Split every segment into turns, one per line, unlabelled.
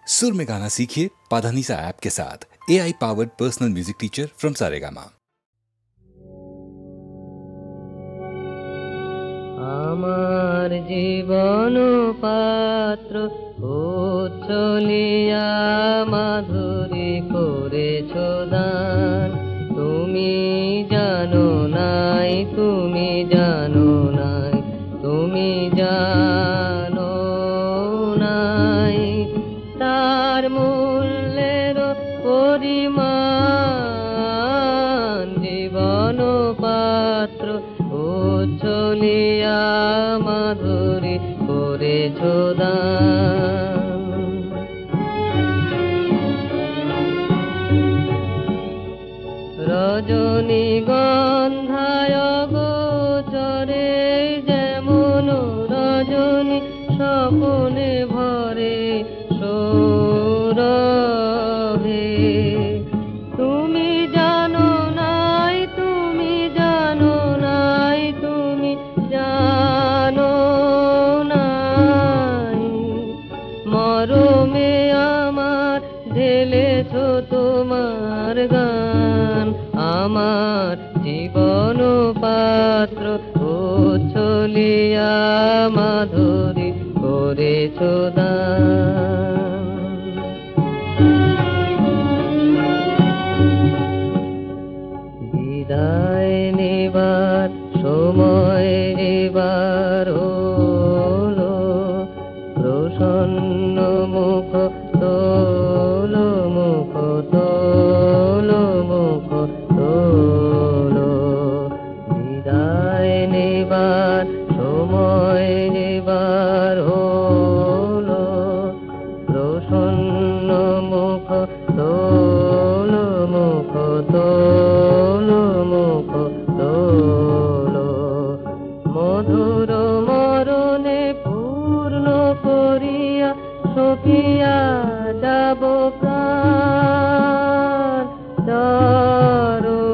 सुर में गाना सीखिए पाधानीसा ऐप के साथ। AI powered personal music teacher from Saregama.
আমার জীবন পাত্র উচ্ছলিয়া মাধুরী করেছো দান। তুমি জানো নাই, তুমি জানো নাই, তুমি জানো নাই তার মূল্যের পরিমাণ। জীবন পাত্র উচ্ছলিয়া মাধুরী করেছো দান। রজনীগন্ধায় গোচরে যেমন রজনী স্বপনে ভরে সৌরভে। তুমি জানো নাই, তুমি জানো নাই, তুমি জানো নাই মরমে আমার ঢেলেছো তোমার গান। আমার জীবন পাত্র উচ্ছলিয়া মাধুরী করেছো দান। বিদায় নেবার সময় এবার হলো, প্রসন্ন মুখ তোলো, মুখ তোলো, মুখ তোলো। বিদায় নেবার সময় এবার হলো, প্রসন্ন মুখ তোলো, মুখ তোলো, মুখ তোলো। মধুর মরণে পূর্ণ করিয়া সপিয়া যাব প্রাণ চরণে।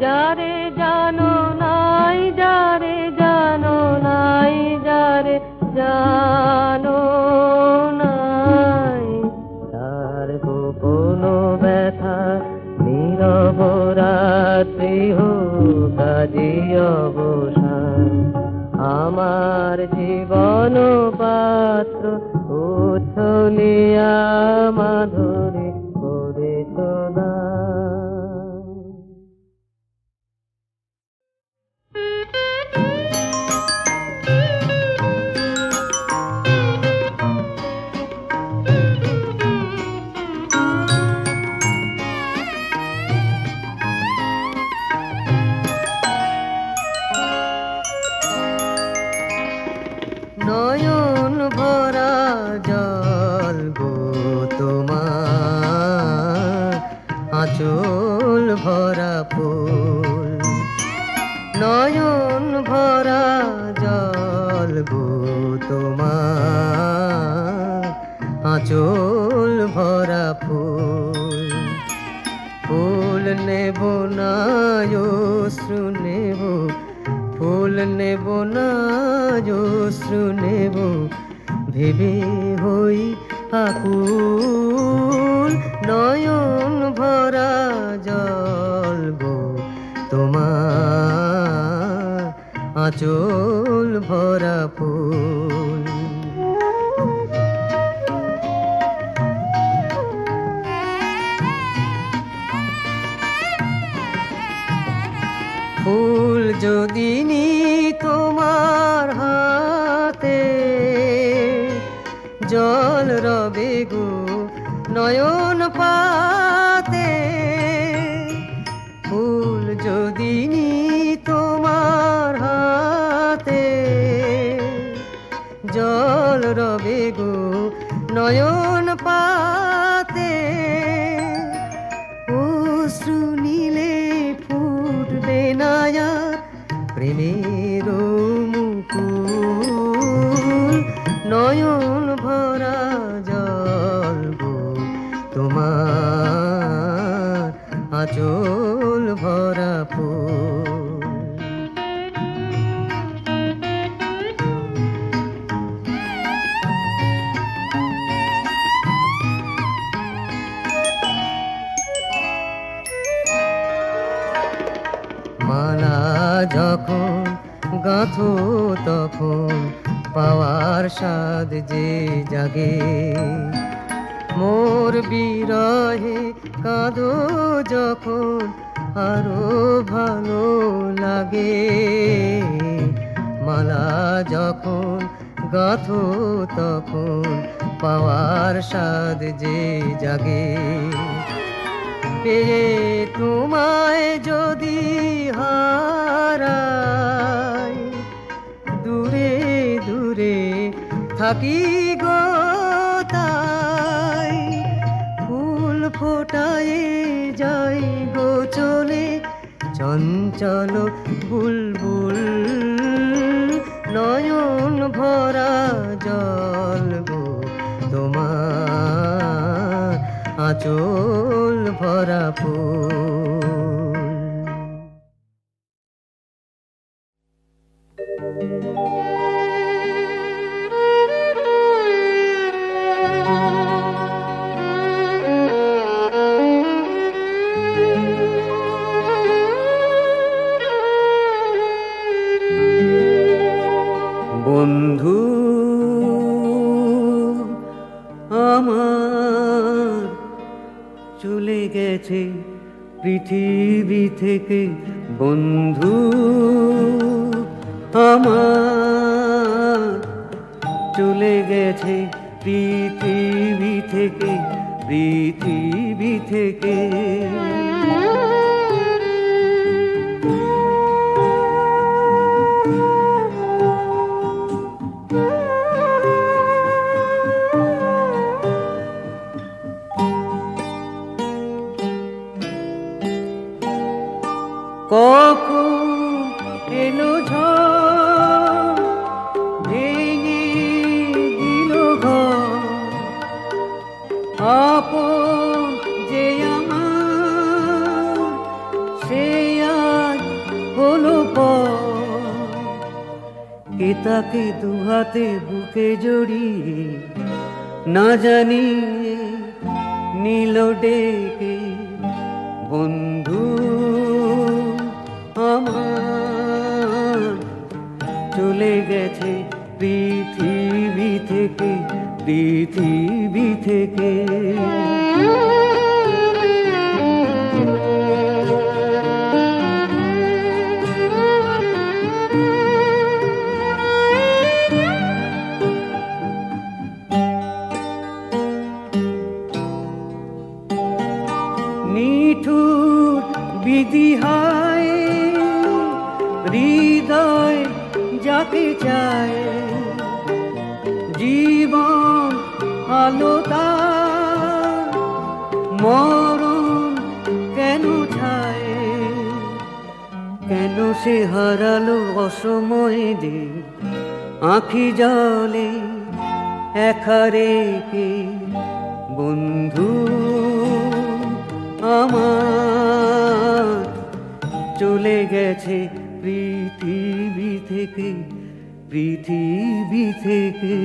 যারে জানো নাই, যারে জানো নাই, যারে জানো নাই তার গোপন ব্যথা নীরব রাত্রি হোক আজি অবসান। আমার জীবন পাত্র উচ্ছলিয়া মাধুরী করেছো দান। নয়ন ভরা জল গো তোমার, আঁচল ভরা ফুল। নয়ন ভরা জল গো তোমার, আঁচল ভরা ফুল। ফুল নেব না অশ্রু নেব, ফুল নেব না অশ্রু নেব, ভেবে হই আকুল। নয়ন ভরা জল গো তোমার, আঁচল ভরা ফুল। ফুল যদি নি তোমার হাতে, জল রবে গো নয়ন পাতে। ফুল যদি নি তোমার হাতে, জল রবে গো নয়ন পাতে। অশ্রু নীলে ফুটবে না আর প্রেমের মুকুল। নয়ন ভরা জল গো তোমার, আঁচল ভরা ফুল। গাথো তখন পাওয়ার স্বাদ যে জাগে। মোর বিরহে কাঁদো যখন আরো ভালো লাগে। মালা যখন গাথো তখন পাওয়ার স্বাদ যে জাগে। পেয়ে তোমায় যদি হারাই দূরে দূরে থাকি গো তাই। ফুল ফোটায় যাই গো চলে চঞ্চল বুলবুল। নয়ন ভরা জল গো তোমার আঁচল ভরা ফুল। বন্ধু আমার চলে গেছে পৃথিবী থেকে। বন্ধু আমার চলে গেছে পৃথিবী থেকে, পৃথিবী থেকে। কখন এলো ঝড় ভেঙে দিল ঘর। আপন যে আমার সে আজ হলো পর। কে তাকে দুহাতে বুকে জড়িয়ে না জানি নীল ডেকে। বন্ধু আমার চলে গেছে পৃথিবী থেকে, পৃথিবী থেকে। নিঠুর বিদিহায় হৃদয় যাকে চায়। জীবন আলোতা মরণ কেন ছায়। কেন সে হারালো অসময়ে যে আঁখি জলে একা রেখে। বন্ধু আমার চলে গেছে পৃথিবী থেকে, পৃথিবী থেকে।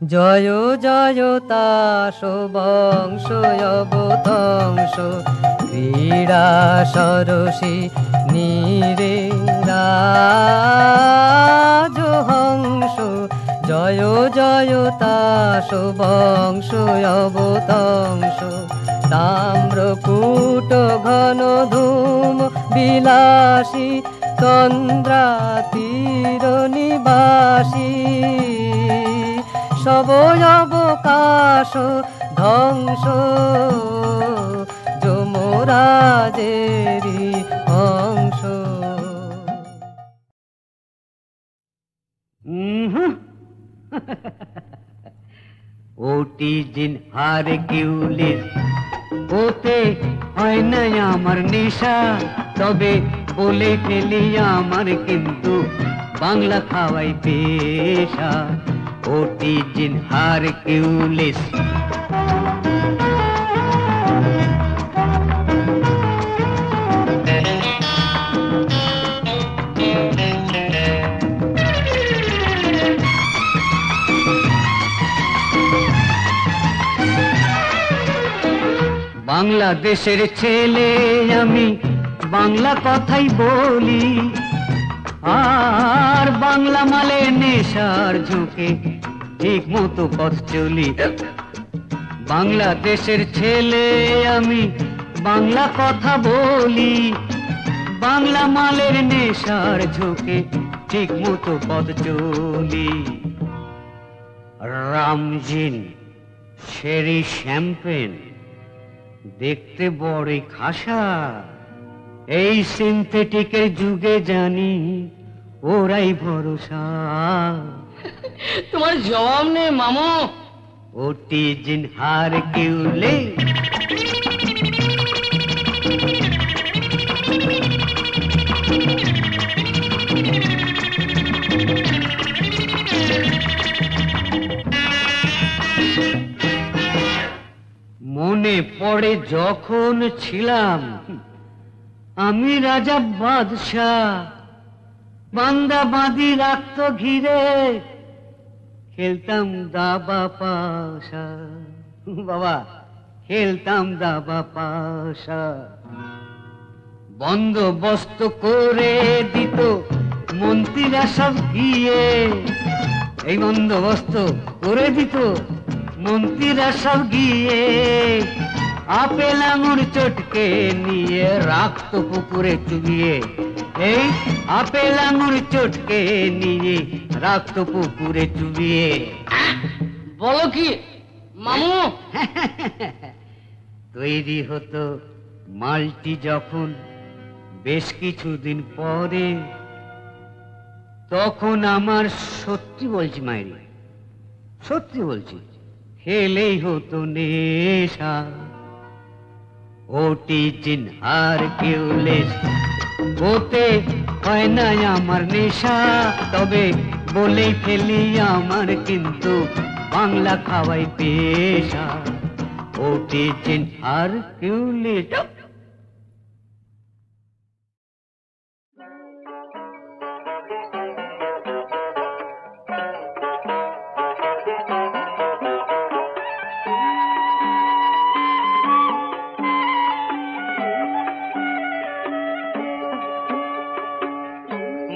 জয় জয় তাস বংশ অবতংশ ক্রীড়া সরসী নীরে রাজহংস। জয় জয় তাস বংশ অবতংশ তাম্রকূট ঘন ধূম বিলাসী চন্দ্রাতীর নিবাসী। সবয়বকাশ ধ্বংস যমরাজেরই অংশ। ওটি জিন হার কিউলিস ওতে হয় না আমার নেশা। তবে বলে ফেলি আমার কিন্তু বাংলা খাওয়াই পেশা। ওটি জিন হার কিউলিস বাংলাদেশের ছেলে আমি, বাংলা কথাই বলি, আর বাংলা মালে নেশার ঝুঁকে ঠিক মতো পথ চলি। বাংলাদেশের ছেলে আমি, বাংলা কথা বলি, বাংলা মালের নেশার ঝুঁকে ঠিক মতো পথ চলি। রামজিন, শেরি, শ্যাম্পেন দেখতে বড়ই খাসা, এই সিনথেটিকের যুগে জানি ওরাই ভরসা।
তোমার জবাব নেই মামু।
ওটি জিন হার কিউলে, মনে পড়ে যখন ছিলাম আমি রাজা বাদশাহ, বান্দা বাঁধি রাখত ঘিরে, খেলতাম দাবা পাশা। বাবা, খেলতাম দাবা পাশা। বন্দোবস্ত করে দিত মন্ত্রীরা সব গিয়ে, এই বন্দোবস্ত করে দিত মন্ত্রীরা সব গিয়ে, আপেল আঙুর চটকে নিয়ে রাখতো পুকুরে চুবিয়ে। এই আপেল আঙুর চটকে নিয়ে রাখতো পুকুরে চুবিয়ে।
বলো কি মামু?
তৈরি হতো মালটি যখন বেশ কিছুদিন পরে, তখন আমার সত্যি বলছি মাইরি, সত্যি বলছি, খেলেই হতো নেশা। ওটি জিন আর কিউলেস, ওতে হয় না আমার নেশা, তবে বলেই ফেলি আমার কিন্তু বাংলা খাওয়াই পেশা। ওটি জিন আর কিউলেস।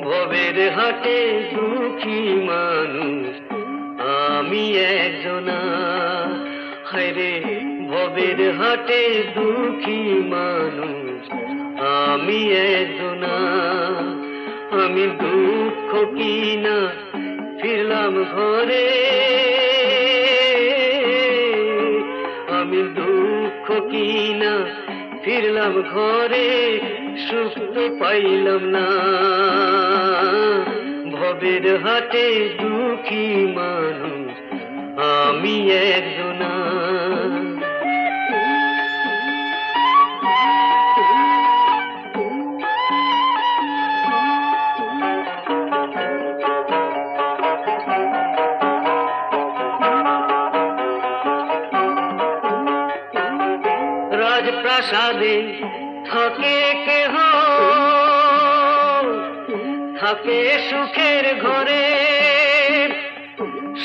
ভবের হাটে দুঃখী মানুষ আমি একজনা, হায়রে ভবের হাটে দুঃখী মানুষ আমি একজনা। আমি দুঃখ কিনা ফিরলাম ঘরে, আমি দুঃখ কিনা ফিরলাম ঘরে, সুখ তো পাইলাম না। ভবের হাটে দুঃখী মানুষ আমি একজনা। রাজপ্রাসাদে থাকে কেহ, থাকে সুখের ঘরে,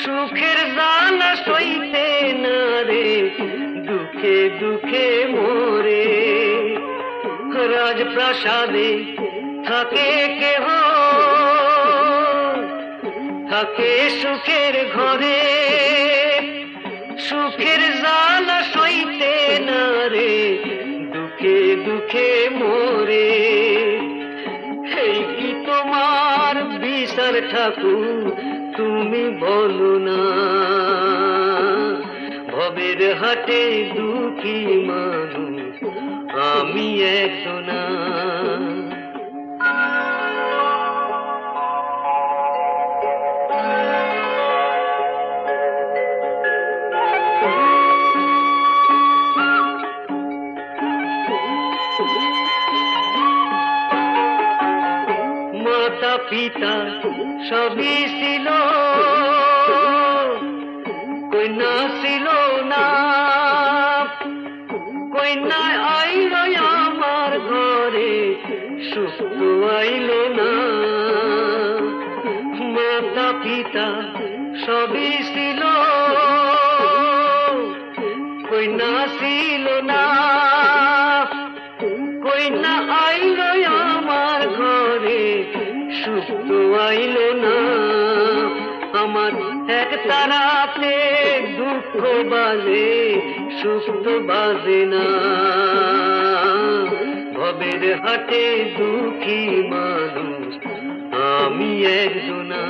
সুখের জ্বালা সইতে না রে, দুঃখে দুঃখে মোরে। রাজপ্রাসাদে থাকে কেহ, থাকে সুখের ঘরে, সুখের জ্বালা সইতে না রে, দুঃখে দুঃখে মোরে। এই কি তোমার বিচার ঠাকুর, তুমি বলো না। ভবের হাটে দুঃখী মানুষ আমি একজনা। মাতা পিতা সবই ছিল, কন্যা ছিল না, কন্যা আইল আমার ঘরে, সুখ তো আইল না। মাতা পিতা সবই ছিল, কন্যা ছিল না, তো আইলো না আমার এক তারাতে দুঃখ বাজে সুখ তো বাজে না ভবের হাটে দুঃখী মানুষ আমি একজনা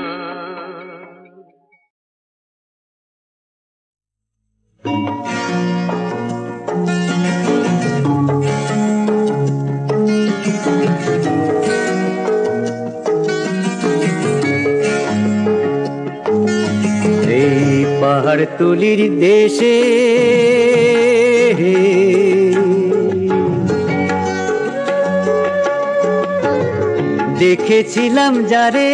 পাহাড়তলির দেশে দেখেছিলাম যারে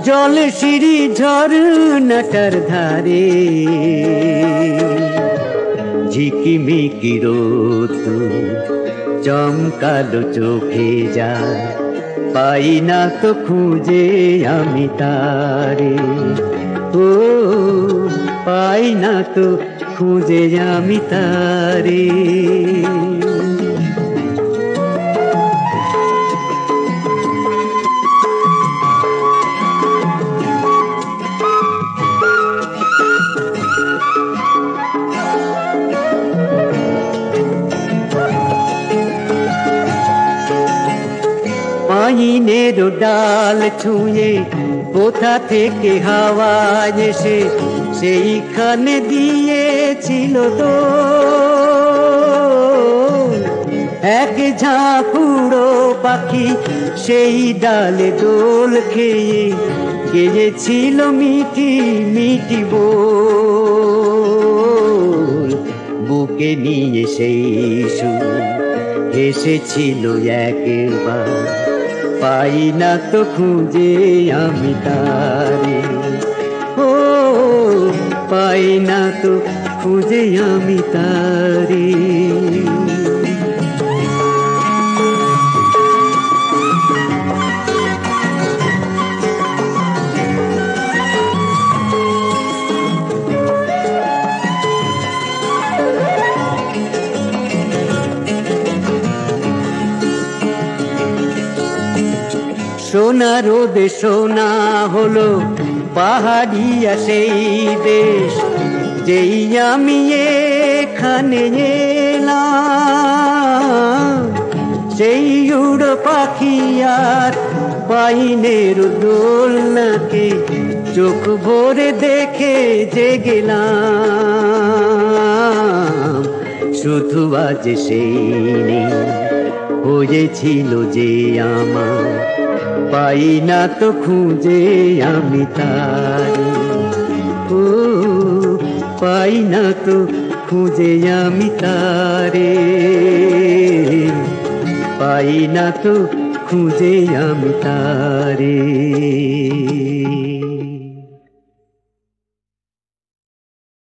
জল সিঁড়ি ঝরনাটার ধারে ঝিকিমিকি রোদ্দুর চমকালো চোখে যায় পাই না তো খুঁজে আমি তারে ও পাই না তো খুঁজে আমি তারে পাইনের ডাল ছুঁয়ে কোথা থেকে হাওয়া এসে সেইখানে দিয়েছিল তো এক ঝাঁকুড়ো পাখি সেই ডালে দোল খেয়ে গেয়েছিল মিঠি মিঠি বল বুকে নিয়ে সেই সুর এসেছিল একবার পাই না তো খুঁজে আমি তারে ও পাই না তো খুঁজে আমি তারে সোনা রোদে সোনা হলো পাহাড়িয়া সেই দেশ যেই আমি এখানে এলাম সেই উড়ো পাখি আর পাইনের দোলনাকে চোখ ভরে দেখে যে গেলাম শুধু আজ সেই নেই হয়েছিল যে আমার পাই না তো খুঁজে আমি তারে ও পাই না তো খুঁজে আমি তারে পাই না তো খুঁজে আমি তারে